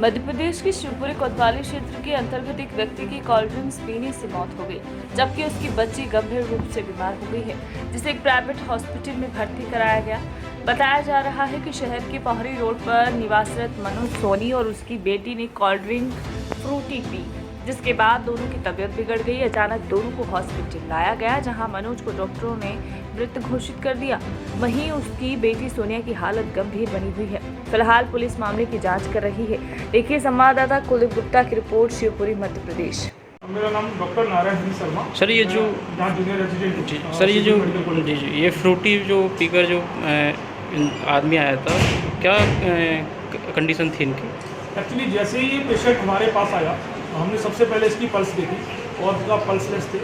मध्य प्रदेश के शिवपुरी कोतवाली क्षेत्र के अंतर्गत एक व्यक्ति की कोल्ड ड्रिंक्स पीने से मौत हो गई, जबकि उसकी बच्ची गंभीर रूप से बीमार हो गई है, जिसे एक प्राइवेट हॉस्पिटल में भर्ती कराया गया। बताया जा रहा है कि शहर के पहरी रोड पर निवासरत मनोज सोनी और उसकी बेटी ने कोल्ड ड्रिंक फ्रूटी पी, जिसके बाद दोनों की तबीयत बिगड़ गई। अचानक दोनों को हॉस्पिटल लाया गया, जहां मनोज को डॉक्टरों ने मृत घोषित कर दिया। वहीं उसकी बेटी सोनिया की हालत गंभीर बनी हुई है। फिलहाल पुलिस मामले की जांच कर रही है। देखिए संवाददाता कुलदीप गुप्ता की रिपोर्ट, शिवपुरी मध्य प्रदेश। मेरा नाम डॉक्टर नारायण शर्मा। सर ये जो जूनियर रेजिडेंट सर ये जो जी ये फ्रूटी जो पीकर जो आदमी आया था, क्या कंडीशन थी इनकी? एक्चुअली जैसे ही ये पेशेंट हमारे पास आया, हमने सबसे पहले इसकी पल्स देखी और उसका पल्सलेस थे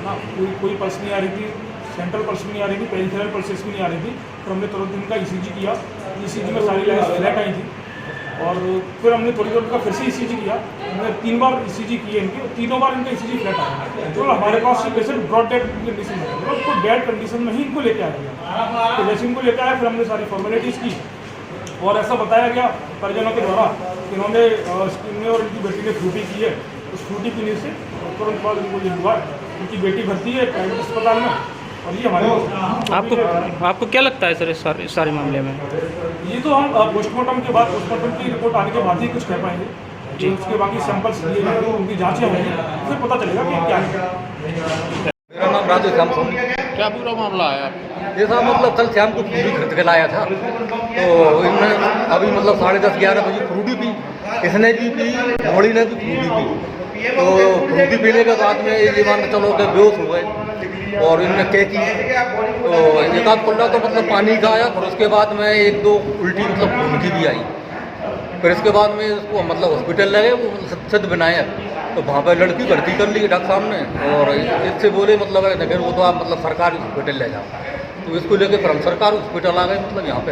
ना, कोई पल्स नहीं आ रही थी, सेंट्रल पल्स भी नहीं आ रही थी, पेरिफेरल पल्सेस भी नहीं आ रही थी। तो हमने तुरंत इनका ईसीजी किया। ईसीजी में सारी लाइन्स फ्लैट आई थी और फिर हमने थोड़ी देर उनका फिर से ईसीजी किया। हमने 3 बार ईसीजी किए इनके, और तीनों बार इनका ईसीजी फ्लैट आया। तो हमारे पास ये पेशेंट ब्रॉड डेड कंडीशन में, मतलब उसको डेड कंडीशन में ही इनको लेके आया गया। तो जैसे इनको लेके आया, फिर हमने सारी फॉर्मेलिटीज़ की और ऐसा बताया गया परिजनों के द्वारा कि इन्होंने और इनकी बेटी ने फ्रूटी की है। उस फ्रूटी पीने से तुरंत बाद इनको ये हुआ। उनकी बेटी भर्ती है प्राइवेट अस्पताल में, और ये हमारे आपको क्या लगता है सर इस सारे मामले में? ये तो हम पोस्टमार्टम के बाद, पोस्टमार्टम की रिपोर्ट आने के बाद ही कुछ कह पाएंगे जी। उसके बाकी सैंपल्स लिए जाएंगे, उनकी जांचें होंगी, फिर पता चलेगा कि क्या है। मेरा नाम राजू श्याम सोनी। क्या पूरा मामला आया? ये साहब मतलब कल शाम को फ्रूटी खरीद के लाया था, तो इनने अभी मतलब 10:30-11 बजे फ्रूटी पी, इसने भी पी, मोड़ी ने भी फ्रूटी पी। तो फ्रूटी पीने के बाद में ये मान के चलो कि बेहोश हो गए और इनने क्या की, तो एक आध कुल्ला तो मतलब पानी का आया, और उसके बाद में 1-2 उल्टी मतलब खून की भी आई। फिर इसके बाद में उसको मतलब हॉस्पिटल लगे, वो सिद्ध बनाया, तो वहाँ पर लड़की भर्ती कर ली डॉक्टर साहब ने, और इससे बोले मतलब अगर वो तो आप मतलब सरकारी हॉस्पिटल ले जाओ। तो इसको लेके फिर हम सरकारी हॉस्पिटल आ गए। मतलब यहाँ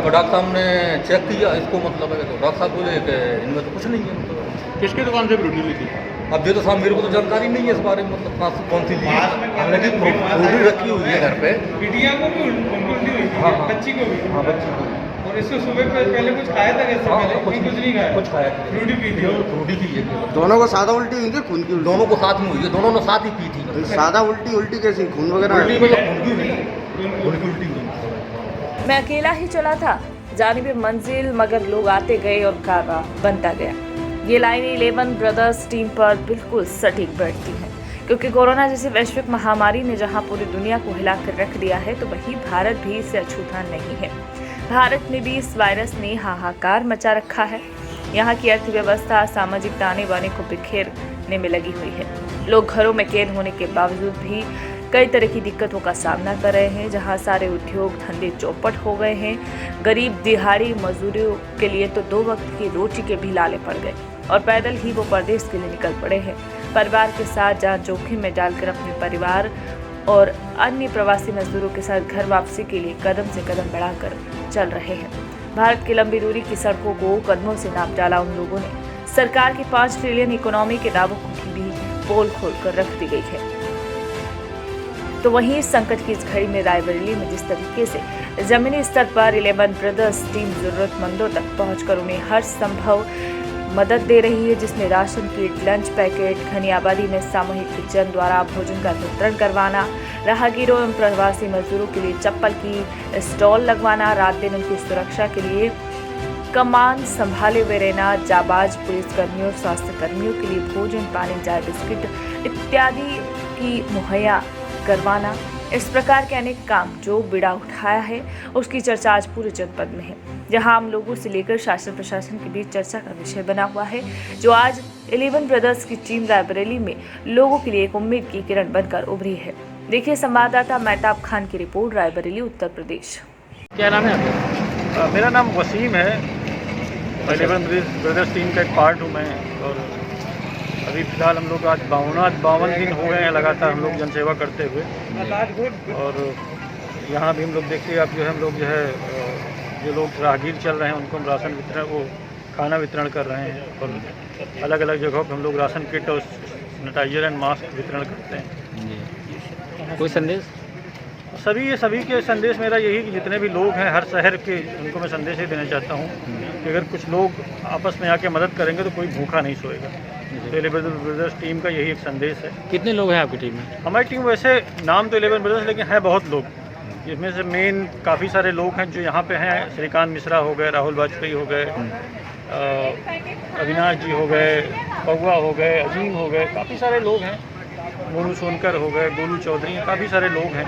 पर डॉक्टर साहब ने चेक किया इसको, मतलब तो डॉक्टर साहब बोले कि इनमें तो कुछ नहीं है। मतलब किसकी दुकान से फ्रूटी ली थी? अब ये तो साहब मेरे को तो जानकारी नहीं है इस बारे में, मतलब कौन सी ली है। हमने भी फ्रूटी रखी हुई है घर पे। बिटिया को भी उल्टी हुई थी, बच्ची को भी। हाँ, बच्ची को। और इसको सुबह पहले कुछ खाया था कैसे? पहले कुछ नहीं खाया, कुछ खाया, फ्रूटी पी थी। फ्रूटी पी है। दोनों को सादा उल्टी हुई कि खून की उल्टी? दोनों को साथ में हुई है, दोनों ने साथ ही पी थी। तो सादा उल्टी कैसी, खून वगैरह? उल्टी मतलब खून की हुई, खून की उल्टी हुई। मैं अकेला ही चला था जानिबे मंजिल, मगर लोग आते गए और कारवा बनता गया। ये लाइन 11 ब्रदर्स टीम पर बिल्कुल सटीक बैठती है, क्योंकि कोरोना जैसी वैश्विक महामारी ने जहां पूरी दुनिया को हिलाकर रख दिया है, तो वहीं भारत भी इससे अछूता नहीं है। भारत में भी इस वायरस ने हाहाकार मचा रखा है। यहाँ की अर्थव्यवस्था सामाजिक ताने बाने को बिखेरने में लगी हुई है। लोग घरों में कैद होने के बावजूद भी कई तरह की दिक्कतों का सामना कर रहे हैं, जहां सारे उद्योग धंधे चौपट हो गए हैं। गरीब दिहाड़ी मजदूरों के लिए तो 2 वक्त की रोटी के भी लाले पड़ गए, और पैदल ही वो परदेश के लिए निकल पड़े हैं। परिवार के साथ जान जोखिम में डालकर अपने परिवार और अन्य प्रवासी मजदूरों के साथ घर वापसी के लिए कदम से कदम बढ़ाकर चल रहे हैं। भारत की लंबी दूरी की सड़कों को कदमों से नाप डाला उन लोगों ने। सरकार की 5 ट्रिलियन इकोनॉमी के दावों की भी पोल खोल कर रख दी गई है। तो वहीं इस संकट की इस घड़ी में रायबरेली में जिस तरीके से जमीनी स्तर पर 11 ब्रदर्स टीम जरूरतमंदों तक पहुंचकर उन्हें हर संभव मदद दे रही है, जिसमें राशन किट, लंच पैकेट, घनी आबादी में सामूहिक किचन द्वारा भोजन का वितरण करवाना, राहगीरों एवं प्रवासी मजदूरों के लिए चप्पल की स्टॉल लगवाना, रात दिन उनकी सुरक्षा के लिए कमान संभाले हुए रहना, जाबाज पुलिसकर्मियों, स्वास्थ्य कर्मियों के लिए भोजन, पानी, चाय, बिस्किट इत्यादि की मुहैया करवाना, इस प्रकार के अनेक काम जो बीड़ा उठाया है, उसकी चर्चा आज पूरे जनपद में है, जहां आम लोगों से लेकर शासन प्रशासन के बीच चर्चा का विषय बना हुआ है, जो आज 11 ब्रदर्स की टीम रायबरेली में लोगों के लिए एक उम्मीद की किरण बनकर उभरी है। देखिए संवाददाता मेहताब खान की रिपोर्ट, रायबरेली, उत्तर प्रदेश। क्या नाम है आपका? मेरा नाम वसीम है। 11 ब्रदर्स टीम का एक पार्ट हूँ मैं, और अभी फिलहाल हम लोग आज 52 दिन हो गए हैं लगातार हम लोग जनसेवा करते हुए। और यहाँ भी हम लोग देखते हैं, आप जो है हम लोग जो है जो लोग राहगीर चल रहे हैं उनको हम राशन वितरण, वो खाना वितरण कर रहे हैं, और अलग अलग जगहों पर हम लोग राशन किट और सैनिटाइजर एंड मास्क वितरण करते हैं। कोई संदेश? सभी के संदेश मेरा यही कि जितने भी लोग हैं हर शहर के, उनको मैं संदेश ही देना चाहता हूँ कि अगर कुछ लोग आपस में आके मदद करेंगे तो कोई भूखा नहीं सोएगा। तो 11 ब्रदर्स टीम का यही एक संदेश है। कितने लोग हैं आपकी टीम में? हमारी टीम वैसे नाम तो 11 ब्रदर्स लेकिन है बहुत लोग, जिसमें से मेन काफ़ी सारे लोग हैं जो यहाँ पे हैं। श्रीकांत मिश्रा हो गए, राहुल वाजपेयी हो गए, अविनाश जी हो गए, पौवा हो गए, अजीम हो गए, काफ़ी सारे लोग हैं। मोनू सोनकर हो गए, गोलू चौधरी, काफ़ी सारे लोग हैं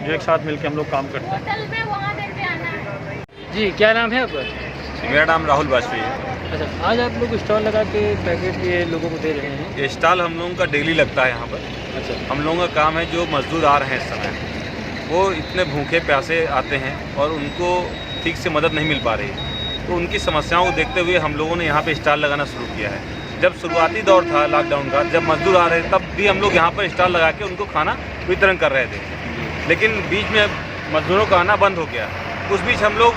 जो एक साथ मिलकर हम लोग काम करते हैं। जी, क्या नाम है आपका? मेरा नाम राहुल वाजपेयी है। अच्छा, आज आप लोग स्टॉल लगा के पैकेट ये लोगों को दे रहे हैं? ये स्टॉल हम लोगों का डेली लगता है यहाँ पर। अच्छा, हम लोगों का काम है, जो मजदूर आ रहे हैं इस समय, वो इतने भूखे प्यासे आते हैं और उनको ठीक से मदद नहीं मिल पा रही, तो उनकी समस्याओं को देखते हुए हम लोगों ने यहाँ पे स्टॉल लगाना शुरू किया है। जब शुरुआती दौर था लॉकडाउन का, जब मजदूर आ रहे थे, तब भी हम लोग यहाँ पर स्टॉल लगा के उनको खाना वितरण कर रहे थे, लेकिन बीच में मजदूरों का आना बंद हो गया। उस बीच हम लोग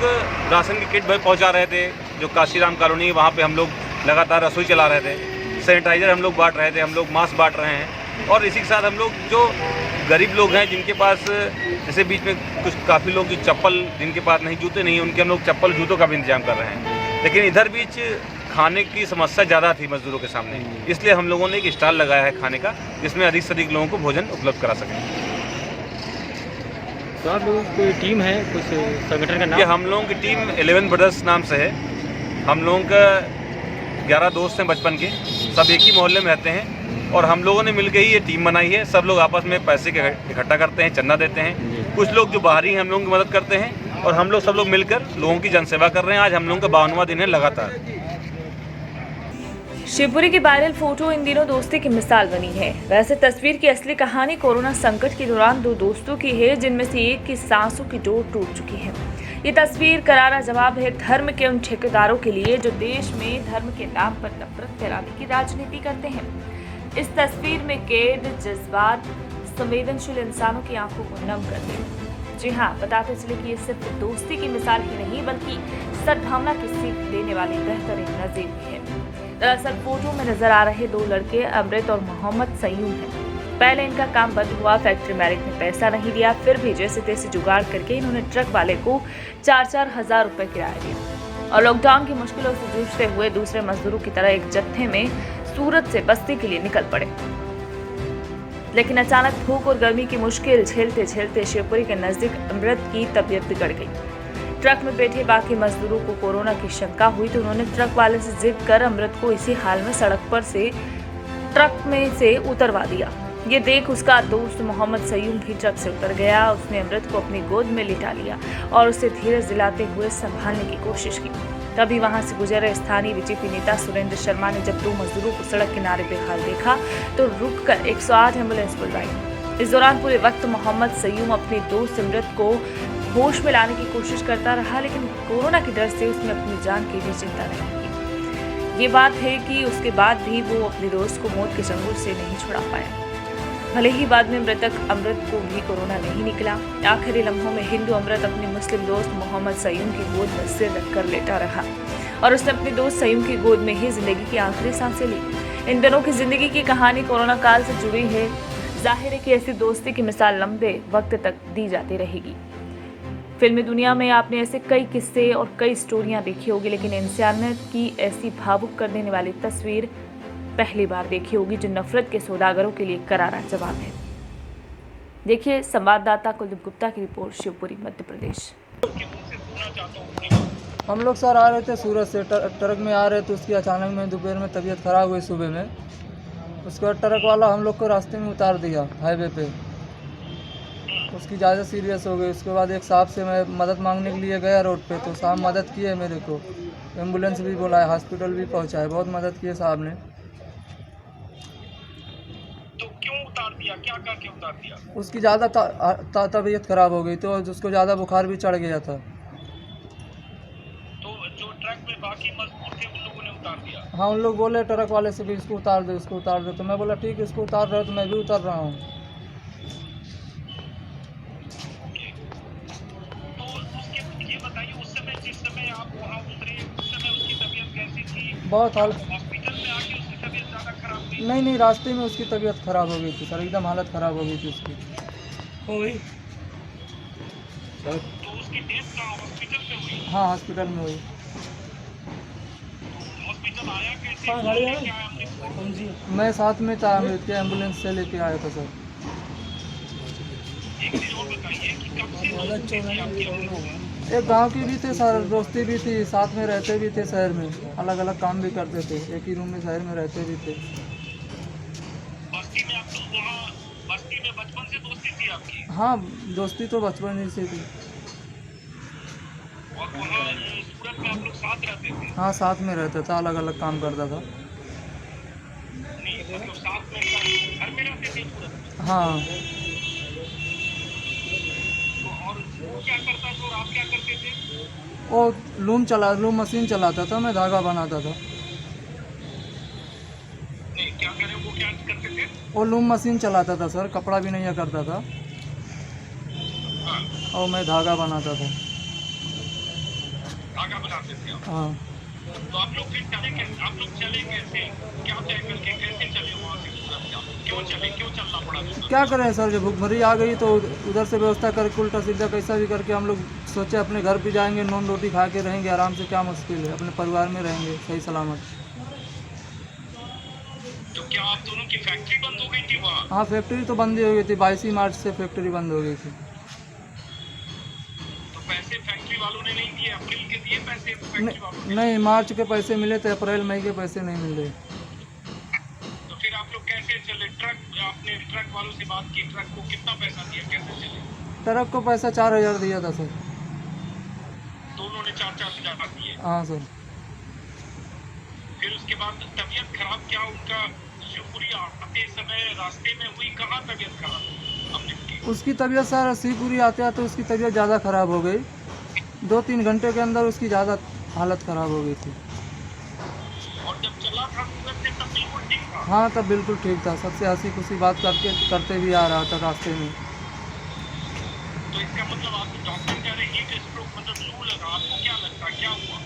राशन की किट पहुँचा रहे थे, जो काशीराम कॉलोनी वहाँ पे हम लोग लगातार रसोई चला रहे थे, सैनिटाइज़र हम लोग बांट रहे थे, हम लोग मास्क बांट रहे हैं। और इसी के साथ हम लोग जो गरीब लोग हैं जिनके पास, जैसे बीच में कुछ काफ़ी लोग की चप्पल, जिनके पास नहीं जूते नहीं, उनके हम लोग चप्पल जूतों का भी इंतजाम कर रहे हैं। लेकिन इधर बीच खाने की समस्या ज़्यादा थी मजदूरों के सामने, इसलिए हम लोगों ने एक स्टॉल लगाया है खाने का, जिसमें अधिक से अधिक लोगों को भोजन उपलब्ध करा सकें। तो आप लोगों की कोई टीम है, कुछ संगठन का नाम? ये हम लोगों की टीम 11 ब्रदर्स नाम से है। हम लोगों का 11 दोस्त हैं बचपन के, सब एक ही मोहल्ले में रहते हैं और हम लोगों ने मिलकर ही ये टीम बनाई है। सब लोग आपस में पैसे इकट्ठा करते हैं, चंदा देते हैं। कुछ लोग जो बाहरी हैं हम लोगों की मदद करते हैं और हम लोग सब लोग मिलकर लोगों की जनसेवा कर रहे हैं। आज हम लोगों का 52वां दिन है लगातार। शिवपुरी की वायरल फोटो इन दिनों दोस्ती की मिसाल बनी है। वैसे तस्वीर की असली कहानी कोरोना संकट के दौरान दो दोस्तों की है, जिनमें से एक की सांसों की डोर टूट चुकी है। ये तस्वीर करारा जवाब है धर्म के उन ठेकेदारों के लिए जो देश में धर्म के नाम पर नफरत फैलाने की राजनीति करते हैं। इस तस्वीर में कैद जज्बात संवेदनशील इंसानों की आंखों को नम करते हैं। जी हाँ, बताते चले कि ये सिर्फ दोस्ती की मिसाल ही नहीं बल्कि सद्भावना की सीख देने वाली बेहतरीन नजीर भी है। दरअसल फोटो में नजर आ रहे दो लड़के अमृत और मोहम्मद सयूम हैं। पहले इनका काम बंद हुआ, फैक्ट्री मालिक ने पैसा नहीं दिया, फिर भी जैसे तैसे जुगाड़ करके इन्होंने ट्रक वाले को 4-4 हज़ार रुपए किराया दिया और लॉकडाउन की मुश्किलों से जूझते हुए दूसरे मजदूरों की तरह एक जत्थे में सूरत से बस्ती के लिए निकल पड़े। लेकिन अचानक भूख और गर्मी की मुश्किल झेलते झेलते शिवपुरी के नजदीक अमृत की तबीयत बिगड़ गई। ट्रक में बैठे बाकी मजदूरों को कोरोना की शंका हुई तो उन्होंने ट्रक वाले से जिद कर अमृत को इसी हाल में सड़क पर से ट्रक में से उतरवा दिया। ये देख उसका दोस्त मोहम्मद सयूम भी ट्रक से उतर गया। उसने अमृत को अपनी गोद में लिटा लिया और उसे धीरज दिलाते हुए संभालने की कोशिश की। तभी वहां से गुजरे स्थानीय बीजेपी नेता सुरेंद्र शर्मा ने जब दो मजदूरों को सड़क किनारे बेहाल देखा तो रुककर 108 एम्बुलेंस बुलवाई। इस दौरान पूरे वक्त मोहम्मद सयूम अपने दोस्त अमृत को होश में लाने की कोशिश करता रहा, लेकिन कोरोना के डर से उसने अपनी जान की भी चिंता नहीं की। ये बात है कि उसके बाद भी वो अपने दोस्त को मौत के चंगुल से नहीं छुड़ा पाया। भले ही बाद में मृतक अमृत को भी कोरोना नहीं निकला। आखिरी लम्हों में हिंदू अमृत अपने मुस्लिम दोस्त मोहम्मद सयूम की गोद में सिर रखकर लेटा रहा और उसने अपने दोस्त सयूम की गोद में ही जिंदगी की आखिरी सांसें ली। इन दोनों की जिंदगी की कहानी कोरोना काल से जुड़ी है। जाहिर है कि ऐसी दोस्ती की मिसाल लंबे वक्त तक दी जाती रहेगी। फिल्मी दुनिया में आपने ऐसे कई किस्से और कई स्टोरियां देखी होगी, लेकिन इंसानियत की ऐसी भावुक कर देने वाली तस्वीर पहली बार देखी होगी जो नफरत के सौदागरों के लिए करारा जवाब है। देखिए संवाददाता कुलदीप गुप्ता की रिपोर्ट, शिवपुरी मध्य प्रदेश। हम लोग सर आ रहे थे सूरत से, ट्रक में आ रहे थे। उसकी अचानक में दोपहर में तबीयत खराब हुई सुबह में। उसके बाद ट्रक वाला हम लोग को रास्ते में उतार दिया हाईवे पे। उसकी ज़्यादा सीरियस हो गई। उसके बाद एक साहब से मैं मदद मांगने के लिए गया रोड पे, तो साहब मदद किए मेरे को, एम्बुलेंस भी बुलाया, हॉस्पिटल भी पहुंचाए, बहुत मदद किए साहब ने। तो क्यों उतार दिया, क्या करके उतार दिया? उसकी ज़्यादा तबीयत खराब हो गई तो उसको ज़्यादा बुखार भी चढ़ गया था। तो जो ट्रक में बाकी मजदूर थे उन लोगों ने उतार दिया? हाँ, उन लोग बोले ट्रक वाले से भी इसको उतार दो, इसको उतार दो। तो मैं बोला ठीक है, इसको उतार रहे हो तो मैं भी उतर रहा हूँ। बहुत हालत, हॉस्पिटल में आके उसकी तबीयत ज़्यादा खराब हुई? नहीं, रास्ते में उसकी तबीयत खराब हो गई थी सर, एकदम हालत ख़राब हो गई थी उसकी। हो गई? तो उसकी डेथ कहाँ हॉस्पिटल में हुई? हाँ हॉस्पिटल में हुई। हॉस्पिटल आया कैसे? क्या आया हमने? मैं साथ में था, अमृत के एम्बुलेंस से लेके आया था सर। एक चीज और बताइए कि कब से दोस्ती थी आपकी हम लोगों में? एक गांव की भी थे सर, दोस्ती भी थी, साथ में रहते भी थे शहर में, अलग अलग काम भी करते थे, एक ही रूम में शहर में रहते भी थे। बस्ती में आप लोग वहाँ बस्ती में बचपन से दोस्ती थी आपकी? हाँ दोस्ती तो बचपन ही से थी। और वहाँ सूरत में आप लोग साथ रहते थे? हाँ साथ में रहता था, अलग अलग काम करता था। नहीं मतलब साथ में घर में रहते थे सूरत में? हाँ तो और वो क्या करता था और आप क्या करते थे? वो लूम मशीन चलाता था, मैं धागा बनाता था। नहीं क्या करें, वो क्या करते थे? वो लूम मशीन चलाता था सर, कपड़ा भी नहीं करता था हाँ और मैं धागा बनाता था। धागा बनाते थे आप? हाँ तो आप लोग फिर चले कैसे? आप लोग चले कैसे? क्या तय करके कैसे चले वहाँ से सूरत क्या? क्यों चले, क्यों चलना पड़ा सूरत? क्या करें सर, जब भुखमरी आ गई तो उधर से व्यवस्था करके उल्टा सीधा कैसा भी करके हम लोग सोचे अपने घर पे जाएंगे, नॉन रोटी खा के रहेंगे आराम से, क्या मुश्किल है, अपने परिवार में रहेंगे सही सलामत। तो क्या आप दोनों की फैक्ट्री बंद हो गई थी वहाँ? हाँ फैक्ट्री तो बंद ही हो गई थी, 22 मार्च से फैक्ट्री बंद हो गई थी। तो पैसे फैक्ट्री वालों ने नहीं दिए? अप्रैल के दिए पैसे फैक्ट्री वालों ने? नहीं मार्च के पैसे मिले थे, अप्रैल मई के पैसे नहीं मिल रहे। तो फिर आप लोग कैसे चले? आपने ट्रक वालों से बात की, ट्रक को कितना पैसा दिया, कैसे चले? ट्रक को पैसा 4000 दिया था सर। दोनों ने 4-4 हजार दिए? हाँ सर। फिर उसके बाद तबीयत खराब क्या उनका शिवपुरी आते समय रास्ते में हुई? कहाँ तबीयत खराब अमृत की? उसकी तबीयत सर शिवपुरी आते तो उसकी तबीयत ज़्यादा ख़राब हो गई, 2-3 घंटे के अंदर उसकी ज़्यादा हालत ख़राब हो गई थी। और जब चला था सूरत से तब बिल्कुल ठीक था? हाँ तब बिल्कुल ठीक था, सबसे हंसी खुशी बात करते भी आ रहा था रास्ते में। तो इसका मतलब आप डॉक्टर कह रहे हीट स्ट्रोक मतलब लू लगा, आपको क्या लगता है क्या हुआ?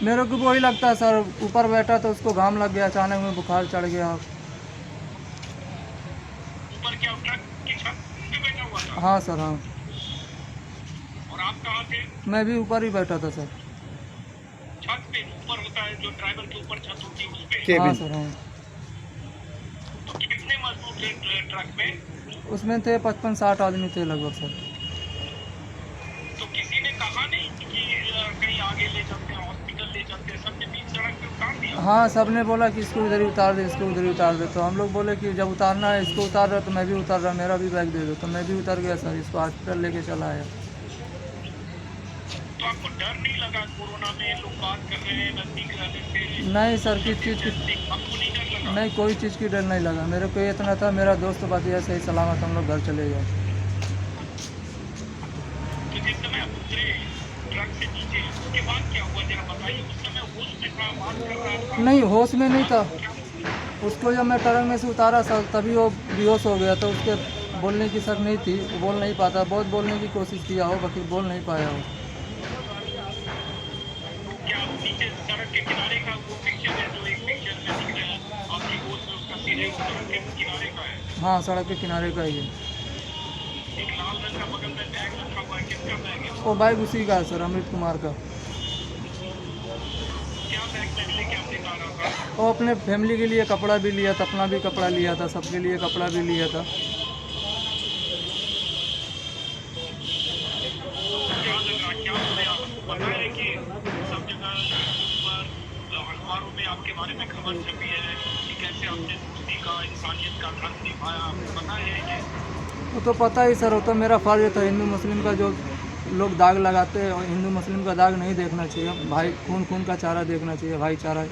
मेरे को वही लगता है सर, ऊपर बैठा तो उसको घाम लग गया, अचानक में बुखार चढ़ गया। ऊपर क्या ट्रक की छत पे बैठा हुआ था? हाँ सर हाँ। और आप कहाँ थे? मैं भी ऊपर ही बैठा था सर। छत पे ऊपर होता है जो ड्राइवर के ऊपर छत होती है उस पे? हाँ सर हाँ। तो कितने मजदूर थे ट्रक में? उसमें थे 55-60 आदमी थे लगभग सर। तो किसी ने कहा नहीं कि कहीं आगे ले चलते हैं, हॉस्पिटल ले चलते हैं? सबने बीच सड़क पे उतार दिया? हाँ सबने बोला कि इसको इधर ही उतार दे, इसको उधर ही उतार दे, तो हम लोग बोले कि जब उतारना है इसको उतार रहा तो मैं भी उतार रहा, मेरा भी बैग दे दो, तो मैं भी उतर गया सर, इसको हॉस्पिटल लेके चला आया। तो आपको डर नहीं लगा? कोरोना में लोग बात कर रहे हैं नजदीक रहने से? नहीं सर, किस चीज़ की आपको नहीं डर लगा? नहीं, कोई चीज़ की डर नहीं लगा मेरे को, इतना था मेरा दोस्त बाकी है सही सलामत हम लोग घर चले गए। तो जिस समय आप उतरे ट्रक से नीचे उसके बाद क्या हुआ जरा बताइए? उस समय होश में था, बात कर रहा था? नहीं होश में नहीं था, क्या? उसको जब मैं ट्रक में से उतारा सर तभी वो बेहोश हो गया, तो उसके बोलने की शक नहीं थी, वो बोल नहीं पाता, बहुत बोलने की कोशिश किया हो बाकी बोल नहीं पाया हो। क्या नीचे सड़क के किनारे का वो पिक्चर है जो एक पिक्चर में दिख रहा है आपकी गोद में, उसका सीधे सड़क के किनारे का है? हाँ सड़क के किनारे का ही है। एक लाल रंग का बगल में बैग रखा हुआ है, किसका बैग है? वो बाइक उसी का है सर, अमृत कुमार का। क्या बैग में लेके आप दिखा रहा था? वो अपने फैमिली के लिए कपड़ा भी लिया था, अपना भी कपड़ा लिया था, सबके लिए कपड़ा भी लिया था। क्या लगा, क्या हुआ? आपको पता है कि सब जगह ऊपर अखबारों में आपके बारे में खबर छपी है कि कैसे आपने दोस्ती का, इंसानियत का धर्म निभाया, आपको पता है ये? वो तो पता ही सर, वो तो मेरा फर्ज था, हिंदू मुस्लिम का जो लोग दाग लगाते हैं और हिंदू मुस्लिम का दाग नहीं देखना चाहिए भाई, खून खून का चारा देखना चाहिए, भाईचारा। तो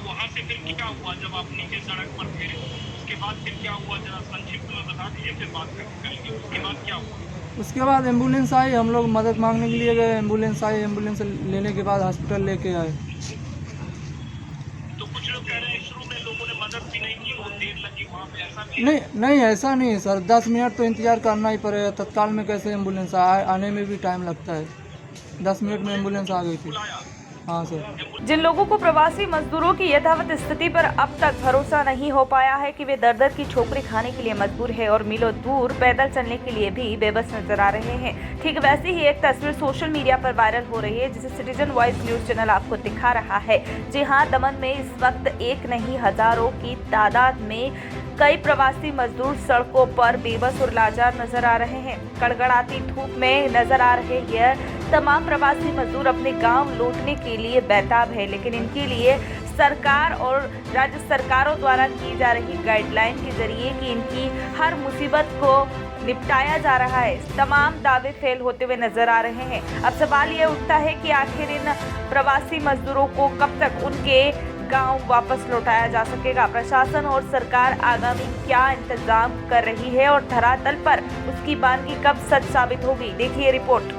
वहाँ से फिर क्या हुआ जब आप नीचे सड़क पर थे? उसके बाद फिर क्या हुआ जरा संक्षिप्त में बता दीजिए, फिर बात करेंगे। उसके बाद क्या हुआ? उसके बाद एम्बुलेंस आई, हम लोग मदद मांगने के लिए गए, एम्बुलेंस आई, एम्बुलेंस लेने के बाद हॉस्पिटल लेके आए। तो कुछ लोग कह रहे हैं शुरू में लोगों ने मदद भी नहीं की, वो देर लगी वहाँ पे, ऐसा भी है? नहीं नहीं ऐसा नहीं है सर, 10 मिनट तो इंतज़ार करना ही पड़ेगा, तत्काल में कैसे एम्बुलेंस आने में भी टाइम लगता है, 10 मिनट में एम्बुलेंस आ गई थी। बुलाया? हाँ सर। जिन लोगों को प्रवासी मजदूरों की यथावत स्थिति पर अब तक भरोसा नहीं हो पाया है कि वे दर-दर की ठोकरें खाने के लिए मजबूर है और मीलों दूर पैदल चलने के लिए भी बेबस नजर आ रहे हैं, ठीक वैसी ही एक तस्वीर सोशल मीडिया पर वायरल हो रही है, जिसे सिटीजन वॉइस न्यूज चैनल आपको दिखा रहा है। जी हाँ, दमन में इस वक्त एक नहीं हजारों की तादाद में कई प्रवासी मजदूर सड़कों पर बेबस और लाचार नजर आ रहे हैं। कड़कड़ाती धूप में नजर आ रहे ये तमाम प्रवासी मजदूर अपने गांव लौटने के लिए बेताब है, लेकिन इनके लिए सरकार और राज्य सरकारों द्वारा की जा रही गाइडलाइन के जरिए कि इनकी हर मुसीबत को निपटाया जा रहा है, तमाम दावे फेल होते हुए नजर आ रहे हैं। अब सवाल ये उठता है कि आखिर इन प्रवासी मजदूरों को कब तक उनके गांव वापस लौटाया जा सकेगा। प्रशासन और सरकार आगामी क्या इंतजाम कर रही है और धरातल पर उसकी बानगी कब सच साबित होगी। देखिए रिपोर्ट।